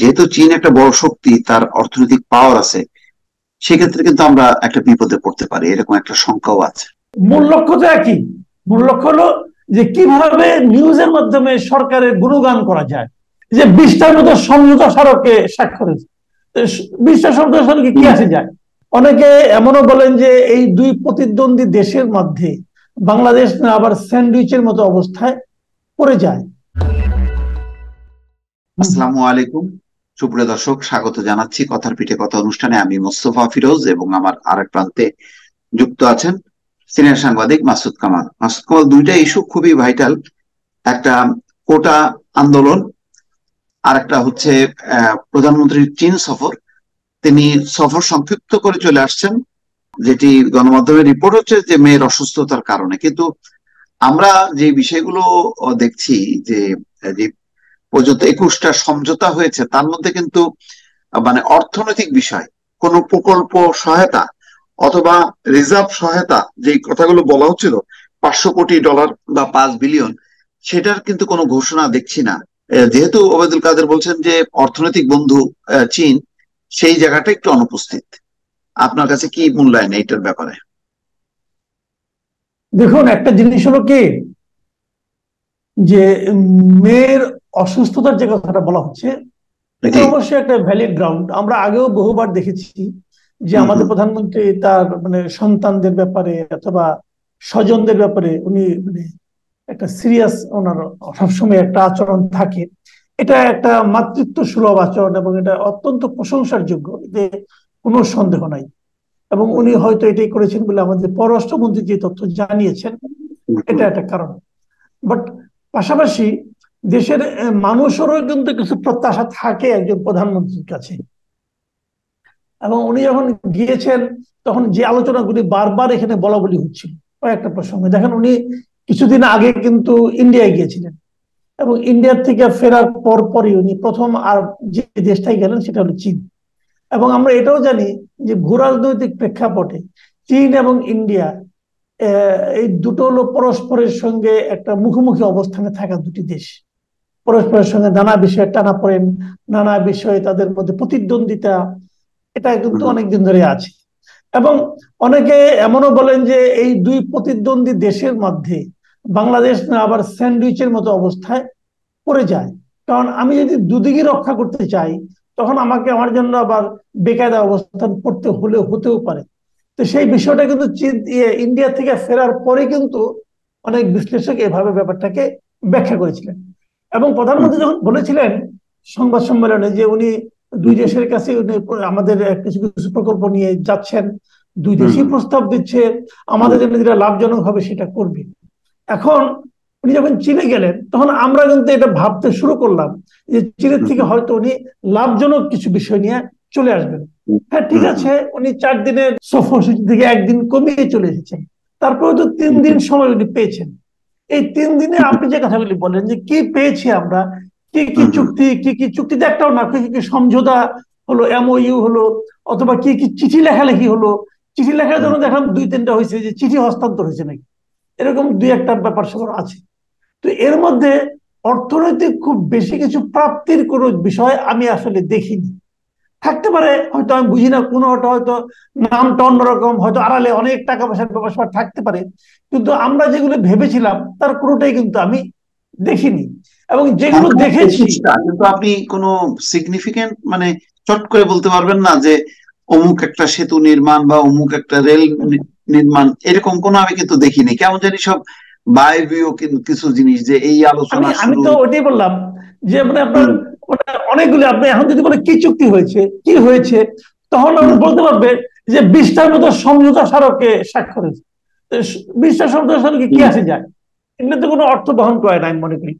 যেহেতু চীন একটা বড় শক্তি, তার অর্থনৈতিক পাওয়ার আছে, সেক্ষেত্রে কিন্তু আমরা একটা বিপদে পড়তে পারি, এরকম একটা শঙ্কাও আছে। মূল লক্ষ্য তো একই। মূল লক্ষ্য হলো যে কিভাবে নিউজের মাধ্যমে সরকারের গুণগান করা যায়। যে 20টার মতো সমঝোতা স্মারকে স্বাক্ষর হয়েছে, 20টা সমঝোতা স্মারকে কি আসে যায়। অনেকে এমনও বলেন যে এই দুই প্রতিদ্বন্দ্বী দেশের মধ্যে বাংলাদেশ না আবার স্যান্ডউইচের মতো অবস্থায় পড়ে যায়। আসসালামু আলাইকুম, সুপ্রিয় দর্শক, স্বাগত জানাচ্ছি কথার পিঠে কথা অনুষ্ঠানে। আমি মোস্তফা ফিরোজ এবং আমার আরেক প্রান্তে যুক্ত আছেন সিনিয়র সাংবাদিক মাসুদ কামাল। মাসুদ কামাল, দুইটা ইস্যু খুবই ভাইটাল। একটা কোটা আন্দোলন, আর একটা হচ্ছে প্রধানমন্ত্রীর চীন সফর। তিনি সফর সংক্ষিপ্ত করে চলে আসছেন, যেটি গণমাধ্যমে রিপোর্ট হচ্ছে যে মেয়ের অসুস্থতার কারণে। কিন্তু আমরা যে বিষয়গুলো দেখছি, যে যে পর্যন্ত 21টা সমঝোতা হয়েছে, তার মধ্যে কিন্তু মানে অর্থনৈতিক বিষয়, কোন প্রকল্প সহায়তা অথবা রিজার্ভ সহায়তা, যে কথাগুলো বলা হচ্ছিল, $500 কোটি বা 5 বিলিয়ন, সেটার কিন্তু কোনো ঘোষণা দেখছি না। যেহেতু ওবায়দুল কাদের বলছেন যে অর্থনৈতিক বন্ধু চীন, সেই জায়গাটা একটু অনুপস্থিত। আপনার কাছে কি মূল্যায়ন এইটার ব্যাপারে? দেখুন, একটা জিনিস হলো কি, যে মেয়ের অসুস্থতার যে কথাটা বলা হচ্ছে, এটা অবশ্যই একটা ভ্যালিড গ্রাউন্ড। আমরা আগেও বহুবার দেখেছি যে আমাদের প্রধানমন্ত্রী তার মানে সন্তানদের ব্যাপারে অথবা স্বজনদের ব্যাপারে উনি মানে একটা সিরিয়াস, ওনার সবসময় একটা আচরণ থাকে। এটা একটা মাতৃত্ব সুলভ আচরণ এবং এটা অত্যন্ত প্রশংসার যোগ্য, এতে কোনো সন্দেহ নাই। এবং উনি হয়তো এটাই করেছেন বলে আমাদের পররাষ্ট্রমন্ত্রী যে তথ্য জানিয়েছেন, এটা একটা কারণ। বাট পাশাপাশি দেশের মানুষেরও কিন্তু কিছু প্রত্যাশা থাকে একজন প্রধানমন্ত্রীর কাছে। এবং উনি যখন গিয়েছেন তখন যে আলোচনাগুলি বারবার এখানে বলা বলি হচ্ছিল কয়েকটা প্রসঙ্গে, দেখেন উনি কিছুদিন আগে কিন্তু ইন্ডিয়ায় গিয়েছিলেন এবং ইন্ডিয়ার থেকে ফেরার পরই উনি প্রথম আর যে দেশটাই গেলেন সেটা হলো চীন। এবং আমরা এটাও জানি যে ভূরাজনৈতিক প্রেক্ষাপটে চীন এবং ইন্ডিয়া এই দুটো হলো পরস্পরের সঙ্গে একটা মুখোমুখি অবস্থানে থাকা দুটি দেশ। পরস্পরের সঙ্গে নানা বিষয়ে টানাপোড়েন, নানা বিষয়ে তাদের মধ্যে প্রতিদ্বন্দ্বিতা, এটা কিন্তু অনেকদিন ধরে আছে। এবং অনেকে এমনও বলেন যে এই দুই প্রতিদ্বন্দ্বী দেশের মধ্যে বাংলাদেশ না আবার স্যান্ডউইচের মতো অবস্থায় পড়ে যায়। কারণ আমি যদি দুদিকে রক্ষা করতে চাই, তখন আমাকে আমার জন্য আবার বেকায়দা অবস্থান পড়তে হতেও পারে। তো সেই বিষয়টা কিন্তু ইন্ডিয়া থেকে ফেরার পরে কিন্তু অনেক বিশ্লেষক এভাবে ব্যাপারটাকে ব্যাখ্যা করেছিলেন। এবং প্রধানমন্ত্রী যখন বলেছিলেন সংবাদ সম্মেলনে যে উনি দুই দেশের কাছে আমাদের কিছু কিছু প্রকল্প নিয়ে যাচ্ছেন, দুই দেশই প্রস্তাব দিচ্ছে, আমাদের জন্য যেটা লাভজনক হবে সেটা করবে। এখন উনি যখন চীনে গেলেন তখন আমরা কিন্তু এটা ভাবতে শুরু করলাম যে চীনের থেকে হয়তো উনি লাভজনক কিছু বিষয় নিয়ে চলে আসবেন। হ্যাঁ, ঠিক আছে, উনি 4 দিনের সফরসূচি থেকে একদিন কমিয়ে চলে এসেছেন, তারপরে তো 3 দিন সময় উনি পেয়েছেন। এই 3 দিনে আপনি যে কথাগুলি বললেন যে কি পেয়েছি আমরা, কি কি চুক্তি, কি কি চুক্তিতে একটাও না, কি কি সমঝোতা হলো, এমওইউ হলো, অথবা কি কি চিঠি লেখালেখি হলো। চিঠি লেখার জন্য দেখলাম 2-3টা হয়েছে, যে চিঠি হস্তান্তর হয়েছে নাকি, এরকম 2-একটা ব্যাপার স্যাপার আছে। তো এর মধ্যে অর্থনৈতিক খুব বেশি কিছু প্রাপ্তির কোনো বিষয় আমি আসলে দেখিনি। থাকতে পারে, হয়তো আমি বুঝি না, কোনো হয়তো নামটা অন্যরকম, হয়তো আড়ালে অনেক টাকা পয়সার ব্যাপার থাকতে পারে, কিন্তু আমরা যেগুলো ভেবেছিলাম তার কোনোটাই কিন্তু আমি দেখিনি। এবং যেগুলো দেখেছি, কিন্তু আপনি কোনো সিগনিফিকেন্ট মানে চট করে বলতে পারবেন না যে অমুক একটা সেতু নির্মাণ বা অমুক একটা রেল নির্মাণ, এরকম কোনো আমি কিন্তু দেখিনি। কেমন জানি সব বায়বীয় কিছু জিনিস, যে এই আলোচনা আমি তো ওইটাই বললাম যে মানে আপনার অনেকগুলি, আপনি এখন যদি বলে কি চুক্তি হয়েছে, কি হয়েছে, তখন আপনি বলতে পারবে যে 20টার মতো সমঝোতা স্মারকে স্বাক্ষর হয়েছে। 20টা সমঝোতা স্মারকে কি আসে যায়, এগুলো তো কোনো অর্থ বহন করে না আমি মনে করি।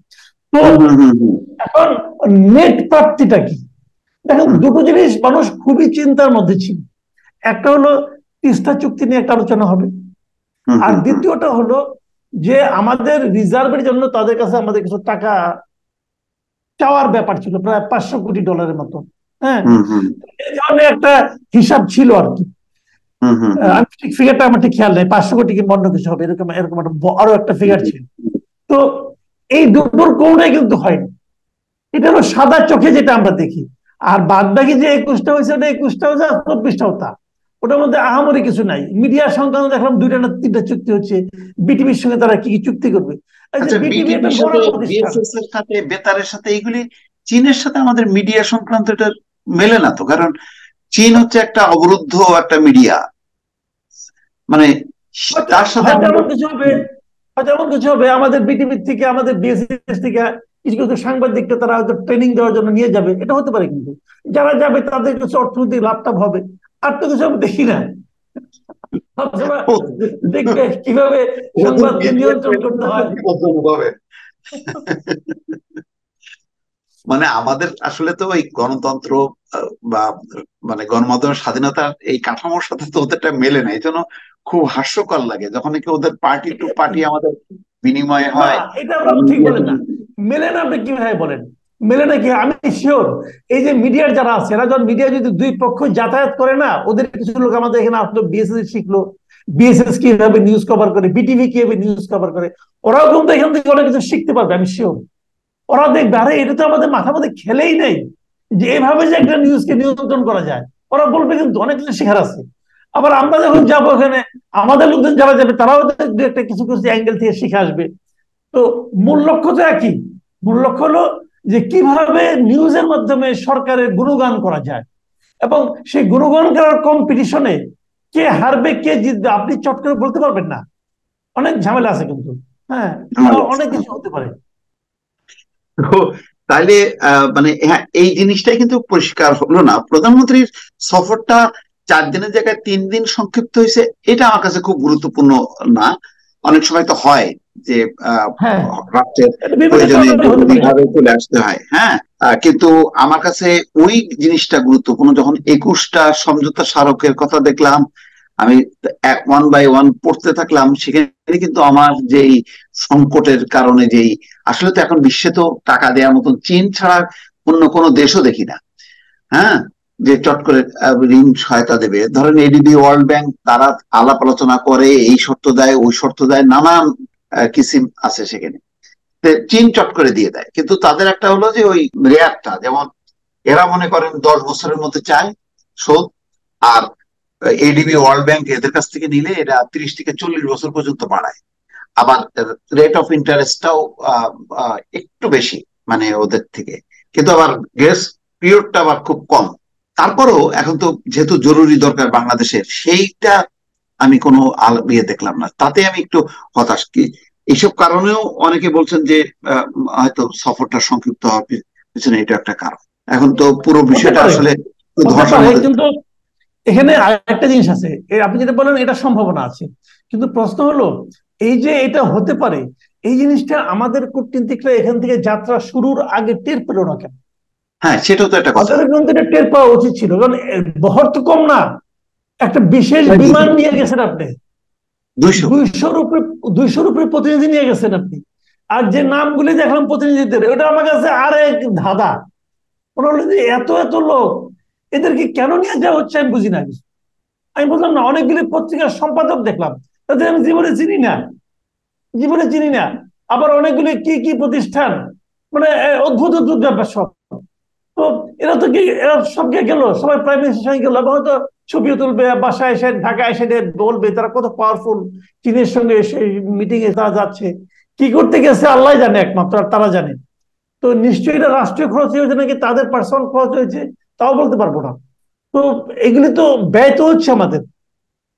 তো এখন নেট প্রাপ্তিটা কি, দেখেন দুটো জিনিস মানুষ খুবই চিন্তার মধ্যে ছিল। একটা হলো তিস্তা চুক্তি নিয়ে একটা আলোচনা হবে, আর দ্বিতীয়টা হলো যে আমাদের রিজার্ভের জন্য তাদের কাছে আমাদের কিছু টাকা চাওয়ার ব্যাপার ছিল, প্রায় $500 কোটি মতো। হ্যাঁ, এই ধরনের একটা হিসাব ছিল আর কি। আমি ঠিক ফিগারটা আমার ঠিক খেয়াল নেই, 500 কোটি কি অন্য কিছু হবে, এরকম এরকম আরো একটা ফিগার ছিল। তো এই দুটোর কোনটাই কিন্তু হয়নি। এটা হলো সাদা চোখে যেটা আমরা দেখি। আর বাদ বাকি যে 21টা হয়েছে, ওটা 21টা হয়েছে, 24টা হতা, ওটার মধ্যে আহামরি কিছু নাই। মিডিয়া সংক্রান্ত দেখলাম 2টা না 3টা চুক্তি হচ্ছে। বিটিভির সঙ্গে তারা কি কি চুক্তি করবে? আচ্ছা, বিটিভি একটা বিটিভির সাথে, গণপ্রতিষ্ঠান। বিএসএস এর সাথে, বেতারের সাথে, এইগুলি চীনের সাথে আমাদের মিডিয়া সংক্রান্ত এটা মেলে না তো। কারণ চীন হচ্ছে একটা অবরুদ্ধ একটা মিডিয়া, মানে হয়তো তার সাথে হয়তো আমাদের। এমন কিছু হবে, হয়তো এমন কিছু হবে, আমাদের বিটিভির থেকে, আমাদের বিএসএস থেকে কিছু কিছু সাংবাদিককে তারা হয়তো ট্রেনিং দেওয়ার জন্য নিয়ে যাবে, এটা হতে পারে। কিন্তু যারা যাবে তাদের কিছু অর্থনৈতিক লাভটাভ হবে, আর তো কিছু আমি দেখি না। সবসময় দেখবে কিভাবে ওদের সংবাদকে মিডিয়া নিয়ন্ত্রণ ট্রেনিং করতে তো হয়। বিপজ্জনক হবে। মানে আমাদের আসলে তো ওই গণতন্ত্র বা মানে গণমাধ্যমের স্বাধীনতার এই কাঠামোর সাথে তো ওদেরটা মেলে না। এই জন্য খুব হাস্যকর লাগে যখন কি ওদের পার্টি টু পার্টি আমাদের বিনিময় না, হয়। এটা আপনি ঠিক বলেন না। মেলে না, আপনি কিভাবে বলেন? মেলে না কি? আমি শিওর এই যে মিডিয়ার যারা আছে, এরা যখন মিডিয়া যদি দুই পক্ষ যাতায়াত করে না, ওদের কিছু লোক আমাদের এখানে আসলো, বিএসএস শিখলো, বিএসএস কিভাবে নিউজ কভার করে, বিটিভি কিভাবে নিউজ কভার করে, ওরাও কিন্তু এখান থেকে অনেক কিছু শিখতে পারবে, আমি শিওর। ওরা দেখবে, আরে এটা তো আমাদের মাথার মধ্যে খেলেই নেই যে এভাবে যে একটা নিউজকে নিয়ন্ত্রণ করা যায়। ওরা বলবে কিন্তু অনেক কিছু শেখার আছে। আবার আমরা যখন যাবো ওখানে, আমাদের লোকজন যারা যাবে তারাও দু একটা কিছু কিছু অ্যাঙ্গেল থেকে শিখে আসবে। তো মূল লক্ষ্য তো একই। মূল লক্ষ্য হলো যে কিভাবে নিউজের মাধ্যমে সরকারের গুণগান করা যায়, এবং সেই গুণগান করার কম্পিটিশনে কে হারবে কে জিতবে আপনি চট করে বলতে পারবেন না। অনেক ঝামেলা আছে কিন্তু। হ্যাঁ, অনেক কিছু হতে পারে। তো তাইলে মানে হ্যাঁ, এই জিনিসটাই কিন্তু পরিষ্কার হলো না। প্রধানমন্ত্রীর সফরটা 4 দিনের জায়গায় 3 দিন সংক্ষিপ্ত হয়েছে, এটা আমার কাছে খুব গুরুত্বপূর্ণ না। অনেক সময় তো হয় যে হ্যাঁ, রাষ্ট্রের এটা বিভিন্ন প্রয়োজনে কারণে হতে জরুরি পারে। ভাবে চলে আসতে হয়। হ্যাঁ, কিন্তু আমার কাছে ওই জিনিসটা গুরুত্বপূর্ণ যখন 21টা সমঝোতা স্মারকের কথা দেখলাম, আমি 1 বাই 1 পড়তে থাকলাম, সেখানে কিন্তু আমার যেই সংকটের কারণে যেই, আসলে তো এখন বিশ্বে তো টাকা দেওয়ার মতন চীন ছাড়া অন্য কোনো দেশও দেখি না। হ্যাঁ, যে চট করে ঋণ সহায়তা দেবে। ধরেন এডিবি, ওয়ার্ল্ড ব্যাংক, তারা আলাপ আলোচনা করে, এই শর্ত দেয়, ওই শর্ত দেয়, নানান কিসিম আছে সেখানে। চীন চট করে দিয়ে দেয়, কিন্তু তাদের একটা হলো যে ওই রেয়ারটা, যেমন এরা মনে করেন 10 বছরের মধ্যে চায় শোধ, আর এডিবি, ওয়ার্ল্ড ব্যাংক এদের কাছ থেকে নিলে এরা 30 থেকে 40 বছর পর্যন্ত বাড়ায়। আবার রেট অফ ইন্টারেস্টটাও একটু বেশি মানে ওদের থেকে, কিন্তু আবার গ্রেস পিরিয়ডটা আবার খুব কম। তারপরেও এখন তো যেহেতু জরুরি দরকার বাংলাদেশের, সেইটা আমি কোনো ইয়ে দেখলাম না, তাতে আমি একটু হতাশ। কি এইসব কারণেও অনেকে বলছেন যে হয়তো সফরটা সংক্ষিপ্ত হওয়ার পিছনে এটা একটা কারণ। এখন তো পুরো হতে বিষয়টা পারে, আসলে হতে ধসার পারে, মধ্যে। কিন্তু এখানে আরেকটা জিনিস আছে। আপনি যেটা বলেন এটা সম্ভাবনা আছে, কিন্তু প্রশ্ন হলো এই যে এটা হতে পারে, এই জিনিসটা আমাদের কূটনীতিকরা এখান থেকে যাত্রা শুরুর আগে টের পেল না কেন? হ্যাঁ, সেটাও তো একটা কথা। তাদের কিন্তু এটা টের পাওয়া উচিত ছিল, কারণ বহর তো কম না। একটা বিশেষ বিমান নিয়ে গেছেন আপনি, 200। 200-র উপরে, 200-র উপরে প্রতিনিধি নিয়ে গেছেন আপনি। আর যে নামগুলি দেখলাম প্রতিনিধিদের, ওটা আমার কাছে আরেক ধাঁধা। ওরা বলে যে এত এত লোক, এদেরকে কেন নিয়ে যাওয়া হচ্ছে আমি বুঝি না কিছু। আমি বললাম না, অনেকগুলি পত্রিকার সম্পাদক দেখলাম, তাদের আমি জীবনে চিনি না, জীবনে চিনি না। আবার অনেকগুলি কি কি প্রতিষ্ঠান, মানে অদ্ভুত অদ্ভুত ব্যাপার সব। তো এরা তো কি, এরা সবকে গেল, সবাই প্রাইম মিনিস্টার সঙ্গে গেল, এবং হয়তো ছবিও তুলবে, বাসায় এসে ঢাকা এসে বলবে তারা কত পাওয়ারফুল, চীনের সঙ্গে সেই মিটিং এ তারা যাচ্ছে। কি করতে গেছে আল্লাহ জানে, একমাত্র আর তারা জানে। তো নিশ্চয়ই এটা রাষ্ট্রীয় খরচ হয়েছে নাকি তাদের পার্সোনাল খরচ হয়েছে, তাও বলতে পারবো না। তো এগুলি তো ব্যয় তো হচ্ছে আমাদের,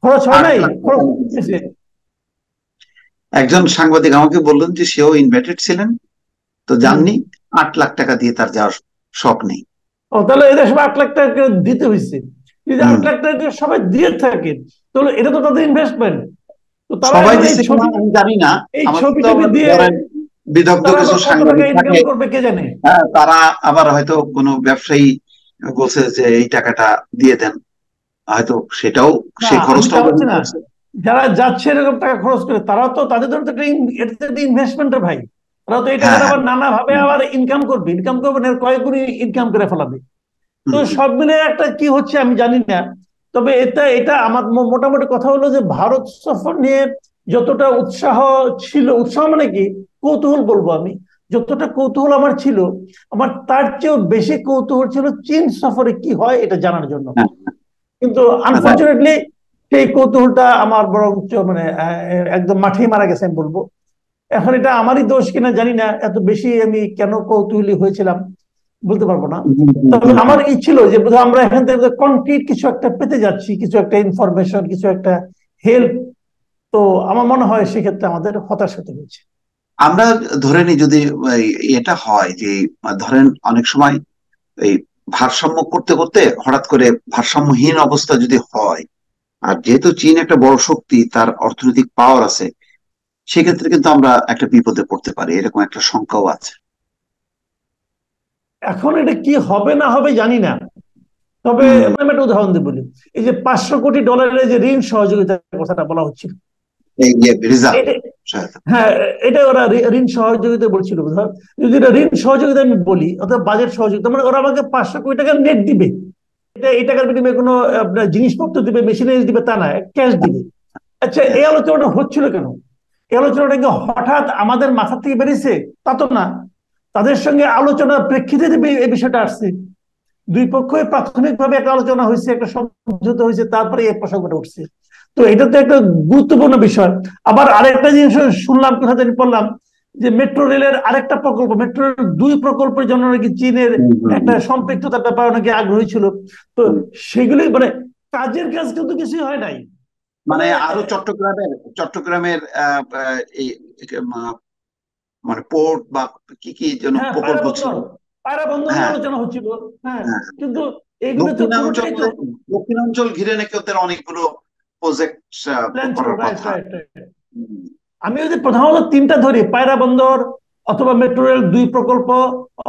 খরচ হয় আট নাই, লাখ টাকা খরচ মতো হয়েছে। দিয়েছে। একজন সাংবাদিক আমাকে বললেন যে সেও ইনভাইটেড ছিলেন, তো হম। জাননি, 8 লাখ টাকা দিয়ে তার যাওয়ার শখ নেই। ও, তাহলে এদের সবাই 8 লাখ টাকা দিতে হয়েছে। যদি হম। 8 লাখ টাকা সবাই দিয়ে থাকে, তাহলে এটা তো তাদের ইনভেস্টমেন্ট। তো তারা সবাই এখন এই দিচ্ছে কিনা ছবি, আমি জানি না। এই আমাদের ছবি তো টবি আবার দিয়ে ধরেন বিদগ্ধ তারা কিছু আবার কত টাকা সাংবাদিক ইনকাম থাকে। করবে কে জানে। হ্যাঁ, তারা আবার হয়তো কোনো ব্যবসায়ী বলছে যে এই টাকাটা দিয়ে দেন, হয়তো সেটাও, না, সেই আমি তা খরচটাও বলছি বহন না। করছে। যারা যাচ্ছে এরকম টাকা খরচ করে, তারাও তো, তাদের জন্য তো এটা তো একটা ইনভেস্টমেন্টের ভাই। তারা তো এই হ্যাঁ, টাকাটা হ্যাঁ। আবার নানা ভাবে হুম, আবার ইনকাম করবে, ইনকাম করবে না, কয়েক গুণ ইনকাম করে ফেলাবে। তো হুম, হুম। সব মিলে একটা কি হচ্ছে আমি জানি না। তবে এটা এটা আমার মোটামুটি কথা হলো যে ভারত সফর নিয়ে যতটা উৎসাহ ছিল, উৎসাহ মানে কি, কৌতূহল বলবো আমি, যতটা কৌতূহল আমার ছিল, আমার তার চেয়েও বেশি কৌতূহল ছিল চীন সফরে কি হয় এটা জানার জন্য। হ্যাঁ, কিন্তু হ্যাঁ, আনফর্চুনেটলি সেই কৌতূহলটা আমার বরঞ্চ মানে একদম মাঠেই মারা গেছে আমি বলবো। এখন এটা আমারই দোষ কিনা জানি না, এত বেশি আমি কেন কৌতূহলী হয়েছিলাম বলতে পারবো না। তবে আমার এই ছিল যে বোধহয় আমরা এখান থেকে কনক্রিট কিছু একটা পেতে যাচ্ছি, কিছু একটা ইনফরমেশন, কিছু একটা হেল্প। তো আমার মনে হয় সেক্ষেত্রে আমাদের হতাশ হতে হয়েছে। আমরা ধরে নিই যদি এটা হয় যে ধরেন অনেক সময় এই ভারসাম্য করতে করতে হঠাৎ করে ভারসাম্যহীন অবস্থা যদি হয়, আর যেহেতু চীন একটা বড় শক্তি, তার অর্থনৈতিক পাওয়ার আছে, সেক্ষেত্রে কিন্তু আমরা একটা বিপদে পড়তে পারি, এরকম একটা শঙ্কাও আছে। এখন এটা কি হবে না হবে জানি না। তবে হম। আমি একটা উদাহরণ দিয়ে বলি। এই যে $500 কোটি যে ঋণ সহযোগিতার কথাটা বলা হচ্ছিল, এই যে রিজার্ভ এটা, সহায়তা। হ্যাঁ, এটা ওরা ঋণ সহযোগিতা বলছিল বোধহয়। যদি এটা ঋণ সহযোগিতা আমি বলি, অর্থাৎ বাজেট সহযোগিতা, মানে ওরা আমাকে $500 কোটি নেট দিবে। এটা এই টাকার বিনিময়ে কোনো আপনার জিনিসপত্র দিবে, মেশিনারিজ দিবে তা না, ক্যাশ দিবে। আচ্ছা, এই Yes. আলোচনাটা হচ্ছিল কেন? এই আলোচনাটা কি হঠাৎ আমাদের মাথা থেকে বেরিয়েছে? তা তো না। তাদের সঙ্গে আলোচনার প্রেক্ষিতে এই বিষয়টা আসছে। দুই পক্ষই প্রাথমিকভাবে একটা আলোচনা হয়েছে, একটা সমঝোতা হয়েছে, তারপরে এই প্রসঙ্গটা উঠছে। তো এটা তো একটা গুরুত্বপূর্ণ বিষয়। আবার আরেকটা জিনিস শুনলাম, কোথা থেকে পড়লাম, যে মেট্রো রেলের আরেকটা প্রকল্প, মেট্রো রেল 2 প্রকল্পের জন্য নাকি চীনের হম, হম, একটা সম্পৃক্ততার ব্যাপারে নাকি আগ্রহী ছিল। তো হম। সেগুলি মানে কাজের কাজ কিন্তু কিছুই হয় নাই। মানে মানে আরো চট্টগ্রামের এই মানে পোর্ট বা কি কি যেন হ্যাঁ, পায়রা প্রকল্প ছিল। বন্দর, পায়রা বন্দর নিয়ে হ্যাঁ, আলোচনা হচ্ছিল। হ্যাঁ, হ্যাঁ। কিন্তু এগুলো তো দক্ষিণাঞ্চল কোনোটাই তো দক্ষিণাঞ্চল ঘিরে নাকি ওদের অনেকগুলো প্রজেক্ট প্ল্যান ছিল। করার রাইট, কথা। Right, right. হুম। আমি যদি প্রধানত তিনটা ধরি, পায়রা বন্দর, অথবা মেট্রো রেল 2 প্রকল্প,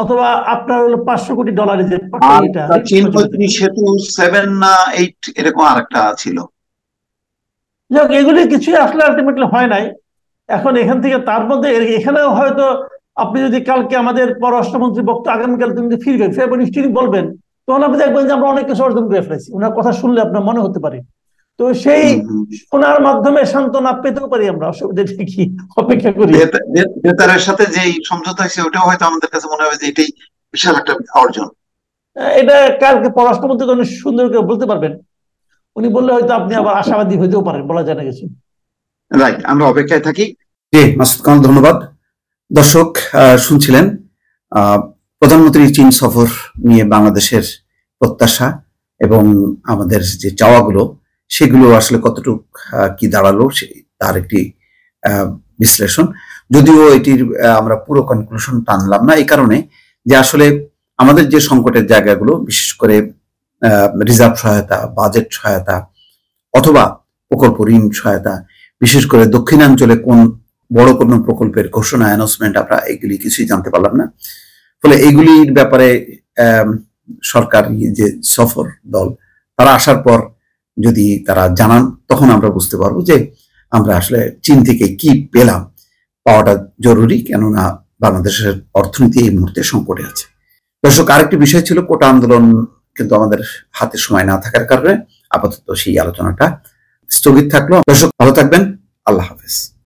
অথবা আপনার হলো $500 কোটি যে আর এইটা একটা ঋণ চীন সহযোগিতা। মৈত্রী সেতু 7 না 8 এরকম আরেকটা ছিল। যাক, এগুলি কিছুই আসলে আলটিমেটলি হয় নাই। এখন এখান থেকে তার মধ্যে এখানেও হয়তো আপনি যদি কালকে আমাদের পররাষ্ট্রমন্ত্রী বক্তব্য, আগামীকাল তিনি যদি ফিরবেন, ফেব্রুয়ারি নিশ্চয়ই বলবেন, তখন আপনি দেখবেন যে আমরা অনেক কিছু অর্জন করে ফেলেছি। ওনার কথা শুনলে আপনার মনে হতে পারে। তো সেই হুম, হুম। শোনার মাধ্যমে সান্ত্বনা পেতেও পারি আমরা, অসুবিধা কি, অপেক্ষা করি। বেতারের সাথে যে সমঝোতা হয়েছে ওটাও হয়তো আমাদের কাছে মনে হবে যে এটাই বিশাল একটা অর্জন। এটা কালকে পররাষ্ট্রমন্ত্রী অনেক সুন্দর করে বলতে পারবেন। উনি বললে হয়তো আপনি আবার আশাবাদী হইতেও পারেন, বলা যায় না কিছু। রাইট, আমরা অপেক্ষায় থাকি। জি, মাসুদ কামাল, ধন্যবাদ। দর্শক শুনছিলেন প্রধানমন্ত্রী চীন সফর নিয়ে বাংলাদেশের প্রত্যাশা এবং আমাদের যে চাওয়াগুলো, সেগুলো আসলে কতটুক কি দাঁড়ালো তার একটি বিশ্লেষণ। যদিও এটির আমরা পুরো কনক্লুশন টানলাম না, এই কারণে যে আসলে আমাদের যে সংকটের জায়গাগুলো, বিশেষ করে রিজার্ভ সহায়তা, বাজেট সহায়তা, অথবা প্রকল্প ঋণ সহায়তা, বিশেষ করে দক্ষিণাঞ্চলে কোন বড় কোন প্রকল্পের ঘোষণা, অ্যানাউন্সমেন্ট, আমরা এগুলি কিছুই জানতে পারলাম না। ফলে এগুলির ব্যাপারে সরকার যে সফর দল, তারা আসার পর যদি তারা জানান, তখন আমরা বুঝতে পারবো যে আমরা আসলে চীন থেকে কি পেলাম। পাওয়াটা জরুরি, কেননা বাংলাদেশের অর্থনীতি এই মুহূর্তে সংকটে আছে। দর্শক, আরেকটি বিষয় ছিল কোটা আন্দোলন, কিন্তু আমাদের হাতে সময় না থাকার কারণে আপাতত সেই আলোচনাটা স্থগিত থাকলো। দর্শক, ভালো থাকবেন। আল্লাহ হাফেজ।